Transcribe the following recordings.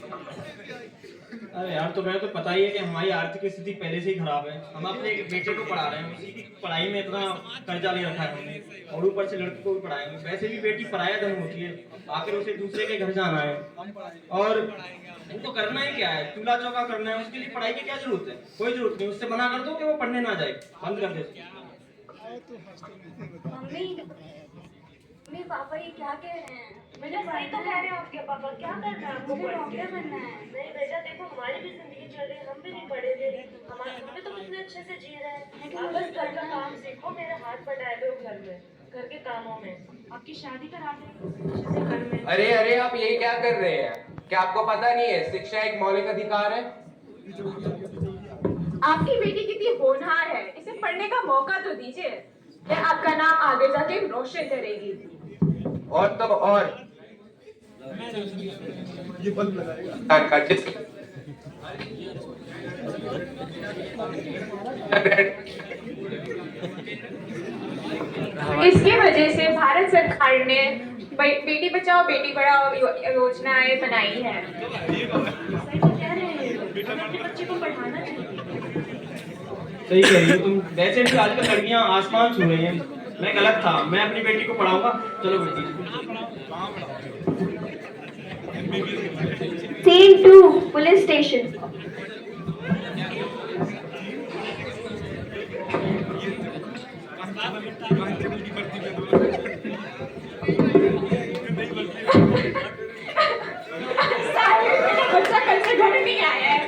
अरे यार, तुम्हें तो पता ही है कि हमारी आर्थिक स्थिति पहले से ही खराब है। हम अपने एक बेटे को पढ़ा रहे हैं, उसी की पढ़ाई में इतना कर्जा ले रखा है हमने, और ऊपर से लड़के को भी पढ़ाएंगे। वैसे भी बेटी पराया धन होती है, आखिर उसे दूसरे के घर जाना है, और उनको करना ही क्या है, चूल्हा चौका करना है। उसके लिए पढ़ाई की क्या जरूरत है? कोई जरूरत नहीं। उससे मना कर दो कि वो पढ़ने ना जाए, बंद कर दे। मम्मी, मम्मी पापा ये क्या कह रहे हैं? मुझे सही तो कह रहे हो आपके पापा। क्या करना है आपको? मुझे डॉक्टर बनना है। नहीं बेटा, देखो हमारी भी जिंदगी चल रही है, हम भी नहीं पढ़े थे, हम भी तो कितने अच्छे से जी रहे हैं। आप बस घर का काम सीखो, मेरे हाथ बटाए दो घर में, घर के कामों में। आपकी शादी करा दें घर में। अरे अरे, आप ये क्या कर रहे हैं? क्या आपको पता नहीं है शिक्षा एक मौलिक अधिकार है? आपकी बेटी कितनी होनहार है, इसे पढ़ने का मौका तो दीजिए। यह आपका नाम आगे जाके रोशन करेगी। और तब और ये बल्ब लगाएगा। इसकी वजह से भारत सरकार ने बेटी बचाओ बेटी पढ़ाओ योजनाएं बनाई है। सही तो कह रहे हैं, हमें अपने बच्चे को पढ़ाना चाहिए। सही कह रही हो तुम। वैसे भी आजकल लड़कियां आसमान छू रही हैं। मैं गलत था, मैं अपनी बेटी को पढ़ाऊंगा। चलो बेटी। Scene 2 police station. बच्चा कल से घर नहीं आया है।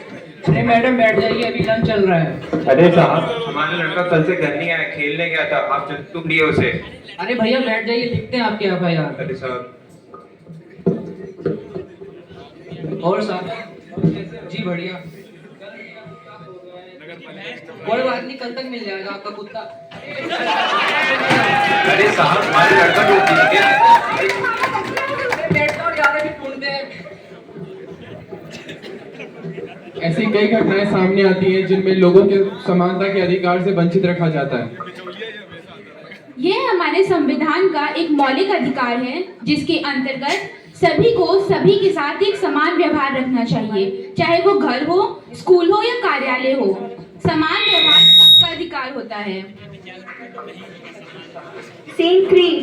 अरे मैडम बैठ जाइए, अभी लंच चल रहा है। अरे साहब, हमारा लड़का कल से घर नहीं आया, खेलने गया था, आप तुम लिए उसे। अरे भैया बैठ जाइए, लिखते हैं आपके FIR। अरे साहब। और साहब जी बढ़िया, कोई बात नहीं, कल तक मिल जाएगा आपका कुत्ता। अरे साहब, हमारा लड़का तो बैठता और ज्यादा भी ढूंढते हैं। ऐसी कई घटनाएं सामने आती हैं जिनमें लोगों के समानता के अधिकार से वंचित रखा जाता है। ये हमारे संविधान का एक मौलिक अधिकार है, जिसके अंतर्गत सभी को सभी के साथ एक समान व्यवहार रखना चाहिए, चाहे वो घर हो, स्कूल हो या कार्यालय हो। समान व्यवहार सबका अधिकार होता है। Scene 3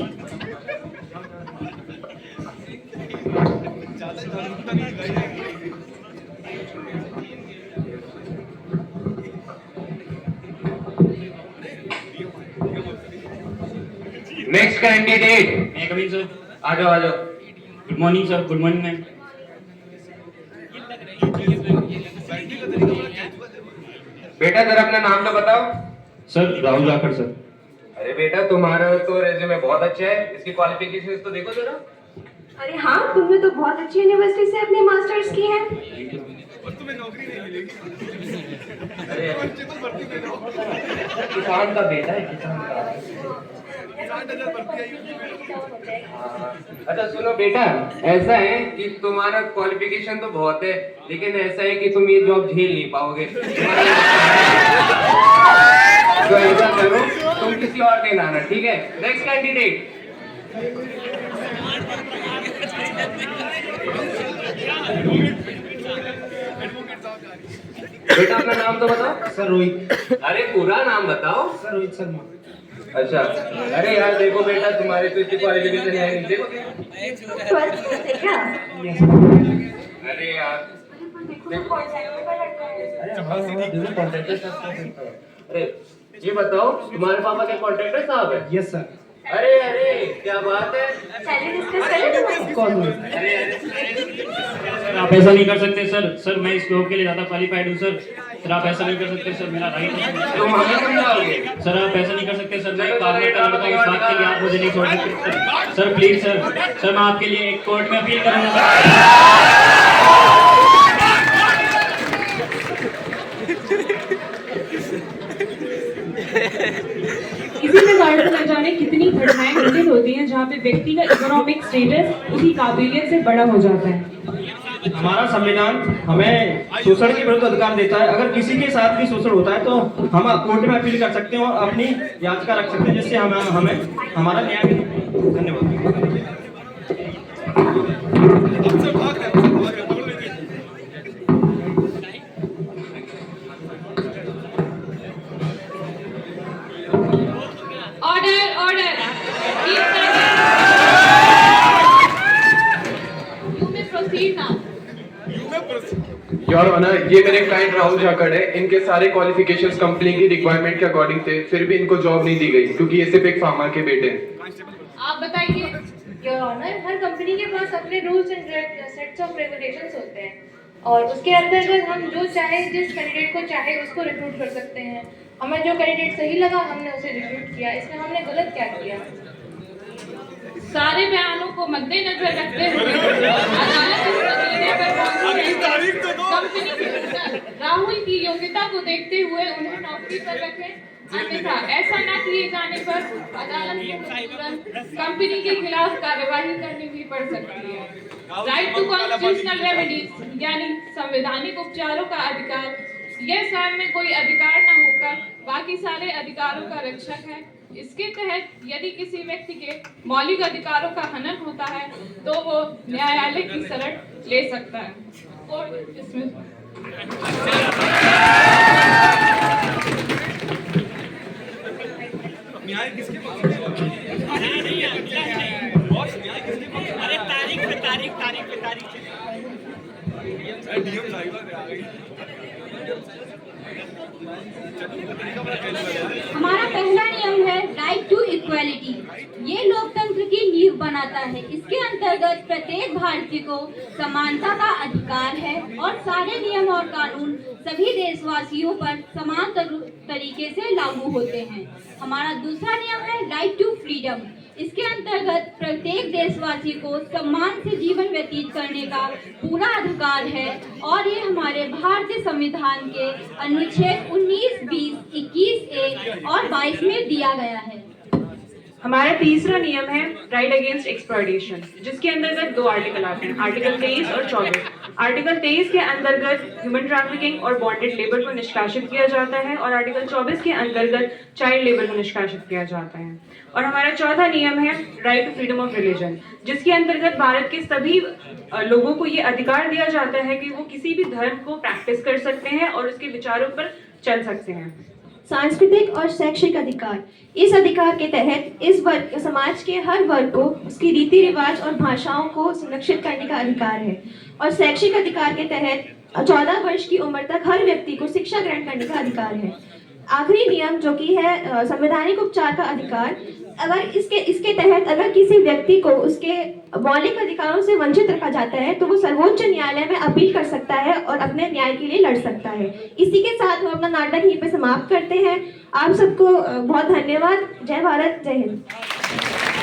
next candidate. मैं कभी सर। आ जाओ आ जाओ। Good morning sir. Good morning ma'am. बेटा जरा अपना नाम तो बताओ। Sir Rahul Jakhar sir. अरे बेटा, तुम्हारा तो रेज्यूमे बहुत अच्छा है, इसकी क्वालिफिकेशंस तो देखो जरा। अरे हाँ, तुमने तो बहुत अच्छी यूनिवर्सिटी से अपने मास्टर्स की है। और तुम्हें नौकरी नहीं मिलेगी। अरे कांस्टेबल भर्ती में जाओ। किसान का बेटा है, किसान का। 60,000 भर्ती आई। अच्छा सुनो बेटा, ऐसा है कि तुम्हारा क्वालिफिकेशन तो बहुत है, लेकिन ऐसा है कि तुम ये जॉब झेल नहीं पाओगे। तो ऐसा करो, तुम किसी और दिन आना, ठीक है? Next candidate. बेटा अपना नाम तो बताओ। सर रोहित। अरे पूरा नाम बताओ। सर रोहित शर्मा। अच्छा। अरे यार देखो बेटा, तुम्हारी तो इतनी क्वालिफिकेशन है नहीं, देखो। अरे यार अरे ये बताओ, तुम्हारे पापा के कॉन्ट्रैक्टर साहब है? Yes sir. अरे अरे क्या बात है। सैलरी डिस्कस करें तुम? अरे सर आप ऐसा नहीं कर सकते सर। सर मैं इस जॉब के लिए ज्यादा क्वालिफाइड हूँ सर। सर आप ऐसा नहीं कर सकते सर, मेरा राइट है। तुम हमें समझाओगे? सर आप ऐसा नहीं कर सकते सर। मैं कार्य का लड़का हूँ, इस बात के लिए आप मुझे नहीं छोड़ सकते sir. Sir please sir. Sir मैं आपके लिए एक कोर्ट में अपील करूंगा। इसी प्रकार से न जाने कितनी घटनाएं घटित होती हैं जहाँ पे व्यक्ति का इकोनॉमिक स्टेटस उसकी काबिलियत से बड़ा हो जाता है। हमारा संविधान हमें शोषण के विरुद्ध अधिकार देता है। अगर किसी के साथ भी शोषण होता है तो हम कोर्ट में अपील कर सकते हैं और अपनी याचिका रख सकते हैं, जिससे हमें हमारा न्याय मिले। धन्यवाद। proceed now. योर ऑनर, ये मेरे क्लाइंट राहुल जाखड़ है। इनके सारे क्वालिफिकेशंस कंपनी की रिक्वायरमेंट के अकॉर्डिंग थे, फिर भी इनको जॉब नहीं दी गई क्योंकि ये सिर्फ एक फार्मर के बेटे हैं। आप बताइए। योर ऑनर, हर कंपनी के पास अपने rules and sets of regulations होते हैं और उसके अंतर्गत हम जो चाहे, जिस कैंडिडेट को चाहे उसको रिक्रूट कर सकते हैं। हमें जो कैंडिडेट सही लगा हमने उसे रिक्रूट किया, इसमें हमने गलत क्या किया? सारे बयानों को मद्देनजर रखते हुए अदालत इस नतीजे पर पहुंची है कि कंपनी के राहुल की योग्यता को देखते हुए उन्हें नौकरी पर रखें, अन्यथा ऐसा न किए जाने पर अदालत को तुरंत कंपनी के खिलाफ कार्यवाही करनी भी पड़ सकती है। राइट टू कॉन्स्टिट्यूशनल रेमेडीज यानी संवैधानिक उपचारों का अधिकार, यह स्वयं में कोई अधिकार न होकर बाकी सारे अधिकारों का रक्षक है। इसके तहत यदि किसी व्यक्ति के मौलिक अधिकारों का हनन होता है तो वो न्यायालय की शरण ले सकता है। और इसमें न्याय किसके पक्ष में? बॉस, न्याय किसके पक्ष में? अरे तारीख पे डीएम साहिबा आ गई। हमारा पहला नियम है राइट टू इक्वालिटी। ये लोकतंत्र की नींव बनाता है। इसके अंतर्गत प्रत्येक भारतीय को समानता का अधिकार है और सारे नियम और कानून सभी देशवासियों पर समान तरीके से लागू होते हैं। हमारा दूसरा नियम है राइट टू फ्रीडम। इसके अंतर्गत प्रत्येक देशवासी को सम्मान से जीवन व्यतीत करने का पूरा अधिकार है और ये हमारे भारतीय संविधान के अनुच्छेद 19, 20, 21A और 22 में दिया गया है। हमारा तीसरा नियम है राइट अगेंस्ट एक्सप्लॉयटेशन, जिसके अंतर्गत 2 आर्टिकल आते हैं, आर्टिकल 23 और 24। आर्टिकल 23 के अंतर्गत ह्यूमन ट्रैफिकिंग और बॉन्डेड लेबर को निष्कासित किया जाता है और आर्टिकल 24 के अंतर्गत चाइल्ड लेबर को निष्कासित किया जाता है। और हमारा चौथा नियम है right to freedom of religion, जिसके अंतर्गत भारत के सभी लोगों को ये अधिकार दिया जाता है कि वो किसी भी धर्म को प्रैक्टिस कर सकते हैं और उसके विचारों पर चल सकते हैं। सांस्कृतिक और शैक्षिक अधिकार, इस अधिकार के तहत इस वर्ग समाज के हर वर्ग को उसकी रीति रिवाज और भाषाओं को संरक्षित करने का अधिकार है। और शैक्षिक अधिकार के तहत 14 वर्ष की उम्र तक हर व्यक्ति को शिक्षा ग्रहण करने का अधिकार है। आखिरी नियम जो कि है संवैधानिक उपचार का अधिकार, अगर इसके तहत अगर किसी व्यक्ति को उसके मौलिक अधिकारों से वंचित रखा जाता है तो वो सर्वोच्च न्यायालय में अपील कर सकता है और अपने न्याय के लिए लड़ सकता है। इसी के साथ हम अपना नाटक यहीं पे समाप्त करते हैं। आप सबको बहुत धन्यवाद। जय भारत, जय हिंद।